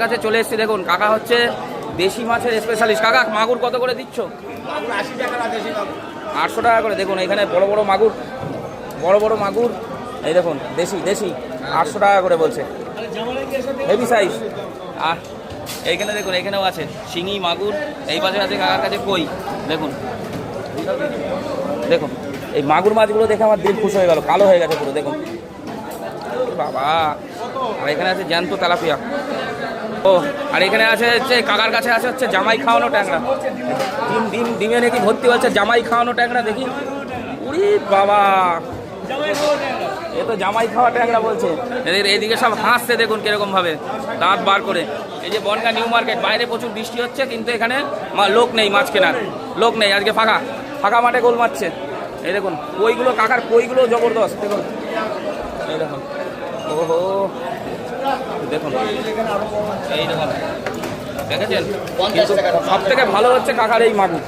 কাছে চলে এসেছি, দেখুন কাকা হচ্ছে দেশি মাছের স্পেশালিস্ট। কাকা মাগুর কত করে দিচ্ছ? 800 টাকা করে। দেখুন এখানে বড় বড় মাগুর, বড় বড় মাগুর, এই দেখুন দেশি দেশি 800 টাকা করে বলছে, হেভি সাইজ। আর এইখানে দেখুন এখানেও আছে শিঙি মাগুর, এই পাশে আছে কাকার কাছে কই। দেখুন দেখুন এই মাগুর মাছগুলো দেখে আমার দিল খুশ হয়ে গেল, কালো হয়ে গেছে পুরো। দেখুন বাবা, আর এখানে আছে জ্যান্ত তেলাপিয়া। ও আর এখানে আছে হচ্ছে কাকার কাছে আছে হচ্ছে জামাই খাওয়ানো ট্যাংরা। ডিমে নাকি ভর্তি হচ্ছে জামাই খাওয়ানো ট্যাংরা। দেখি উরি বাবা, এ তো জামাই খাওয়া ট্যাংরা বলছে। এদিকে সব হাসছে, দেখুন কিরকম ভাবে দাঁত বার করে। এই যে বনগাঁ নিউ মার্কেট, বাইরে প্রচুর বৃষ্টি হচ্ছে কিন্তু এখানে লোক নেই, মাছ কেনার লোক নেই আজকে, ফাঁকা ফাঁকা মাঠে গোল মারছে। এই দেখুন কইগুলো, কাকার কইগুলো জবরদস্ত। দেখুন এই দেখুন, ওহো দেখুন এই দেখুন, দেখেছেন। কিন্তু সব থেকে ভালো হচ্ছে কাকার এই মাগুর।